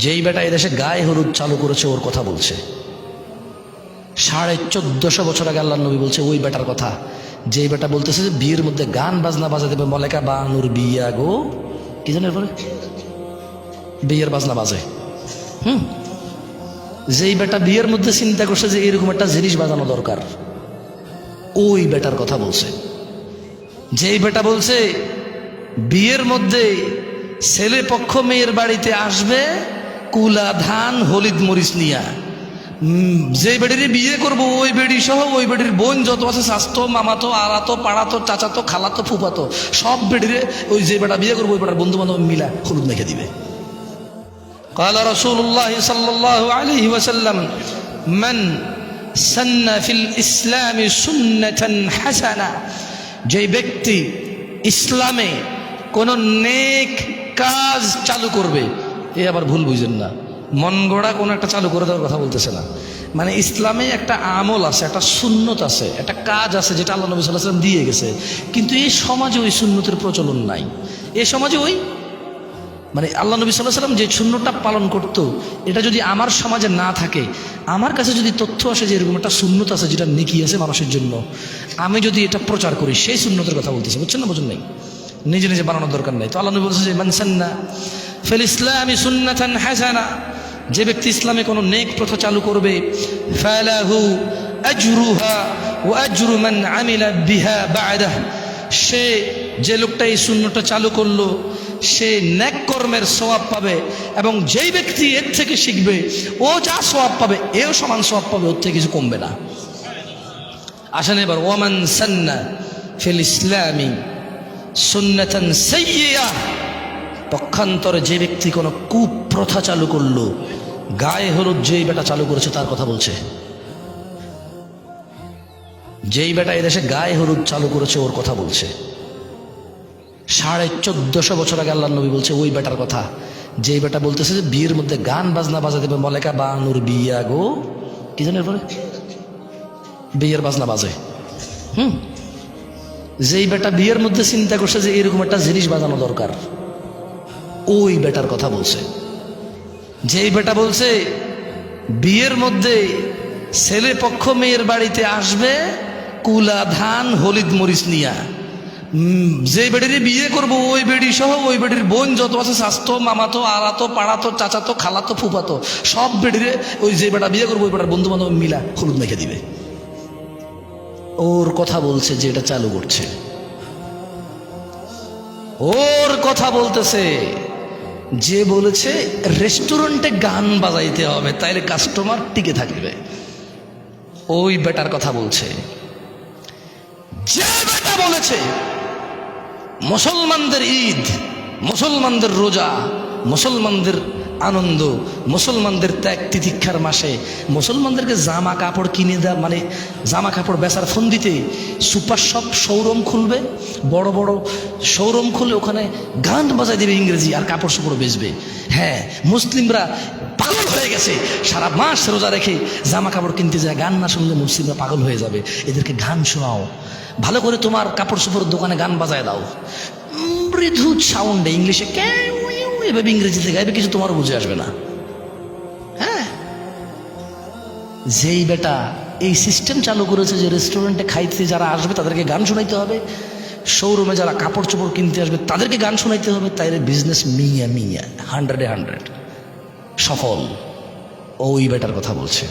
যেই বেটা এদেশে গায়ে হলুদ চালু করেছে ওর কথা বলছে। 1450 বছর আগে আল্লাহ নবী বলছে ওই বেটার কথা, যেই বেটা বলতেছে যে বিয়ের মধ্যে গান বাজনা বাজা দেবে, মলেকা বানুর বিয়া গো, কি জানেন বলে বিয়ের বাজনা বাজে। যেই বেটা বিয়ের মধ্যে চিন্তা করছে যে এরকম একটা জিনিস বাজানো দরকার, ওই বেটার কথা বলছে। যেই বেটা বলছে বিয়ের মধ্যে ছেলে পক্ষ মেয়ের বাড়িতে আসবে কুলা ধান হলিদ মরিচ নিয়া, যে বেড়ির বিয়ে করবো ওই বেড়ি সহ ওই বেড়ির বোন যত আছে, স্বাস্থ্য মামাতো আড়াতো পাড়াতো চাচাতো খালাতো ফুফাতো সব বেড়িরে ওই যে বেটা বিয়ে করবো ওই বেটার বন্ধু বান্ধব মিলা হলুদ মেখে দিবে। قال رسول الله صلى الله عليه وسلم من سن في الإسلام سنة حسنة, যে ব্যক্তি ইসলামে কোন নেক কাজ চালু করবে, এ আবার ভুল বুঝেন না, মন গড়া কোন একটা চালু করে দেওয়ার কথা বলতেছে না। মানে ইসলামে একটা আমল আছে, একটা সুন্নত আছে, একটা কাজ আছে যেটা আল্লাহ নবী সাল্লাল্লাহু আলাইহি ওয়াসাল্লাম দিয়ে গেছে, কিন্তু এই সমাজে ওই সুন্নতের প্রচলন নাই। এই সমাজে ওই মানে আল্লাহ নবী সাল্লাল্লাহু আলাইহি ওয়াসাল্লাম যে সুন্নতটা পালন করতো, এটা যদি আমার সমাজে না থাকে, আমার কাছে যদি তথ্য আসে যে এরকম একটা সুন্নত আছে যেটা নেকি আছে মানুষের জন্য, আমি যদি এটা প্রচার করি, সেই সুন্নতের কথা বলতেছে, বুঝছেন না? বুঝুন নাই, নিজে নিজে বানানোর দরকার নাই। তো আল্লাহ নবী বলছে যে মান সান্না ফিল ইসলামি সুন্নাতান হাসানা, যে ব্যক্তি ইসলামে কোনো নেক প্রথা চালু করবে, ফালাহু আজরুহা ওয়া আজরু মান আমিলা বিহা বা'দাহ, সে যে লোকটা এই সুন্নতটা চালু করলো সে নেক কর্মের সওয়াব পাবে, এবং যেই ব্যক্তি এর থেকে শিখবে ও যা সওয়াব পাবে এও সমান সওয়াব পাবে, ওর থেকে কিছু কমবে না। আসেন এবার ওয়ামান সান্না ফিল ইসলামি সুন্নাতান সাইয়্যিআহ, পক্ষান্তরে যে ব্যক্তি কোনো কুপ্রথা চালু করলো, গায়ে হলুদ যেই বেটা চালু করেছে তার কথা বলছে। যেই বেটা এদেশে গায়ে হলুদ চালু করেছে ওর কথা বলছে। 1450 বছর আগে আল্লাহ নবী বলছে ওই বেটার কথা, যেই বেটা বলতেছে যে বিয়ের মধ্যে গান বাজনা বাজা দেবে, মলেকা বানুর বিয়া গো, কি জানেন বলে বিয়ের বাজনা বাজে। যেই বেটা বিয়ের মধ্যে চিন্তা করছে যে এরকম একটা জিনিস বাজানো দরকার, ওই বেটার কথা বলছে। যেই বেটা বলছে বিয়ের মধ্যে ছেলে পক্ষ মেয়ের বাড়িতে আসবে কুলা ধান হলিদ মরিচ নিয়া, যে বেড়ির বিয়ে করবো ওই বেড়ি সহ ওই বেড়ির বোন যত আছে, স্বাস্থ্য মামাতো আড়াতো পাড়াতো চাচাতো খালাতো ফুফাতো সব বেড়িরে ওই যে বেটা বিয়ে করবো ওই বেটার বন্ধু বান্ধব মিলা হলুদ মেখে দিবে। ওর কথা বলছে যে এটা চালু করছে, ওর কথা বলতেছে যে বলেছে রেস্টুরেন্টে গান বাজাইতে হবে তাইলে কাস্টমার টিকে থাকবে, ওই বেটার কথা বলছে। যে বেটা বলেছে মুসলমানদের ঈদ, মুসলমানদের রোজা, মুসলমানদের আনন্দ, মুসলমানদের ত্যাগ তিতিক্ষার মাসে মুসলমানদেরকে জামা কাপড় কিনে দেওয়া, মানে জামা কাপড় বেচার ফন্দিতে সুপার শপ শোরুম খুলবে, বড় বড় শোরুম খুলে ওখানে গান বাজাই দেবে ইংরেজি, আর কাপড় চোপড় বেচবে। হ্যাঁ, মুসলিমরা পাগল হয়ে গেছে, সারা মাস রোজা রেখে জামা কাপড় কিনতে যায়, গান না শুনলে মুসলিমরা পাগল হয়ে যাবে, এদেরকে গান শোনাও, ভালো করে তোমার কাপড় চোপড়ের দোকানে গান বাজায় দাও, মৃদু সাউন্ডে ইংলিশে এভাবে ইংরেজিতে গাইবে, কিছু তোমার বুঝে আসবে না। হ্যাঁ, যেই বেটা এই সিস্টেম চালু করেছে যে রেস্টুরেন্টে খাইতে যারা আসবে তাদেরকে গান শোনাইতে হবে, শোরুমে যারা কাপড় চোপড় কিনতে আসবে তাদেরকে গান শোনাইতে হবে, তাইলে বিজনেস মিয়া 100-এ 100 সফল। ওই বেটার কথা বলছে।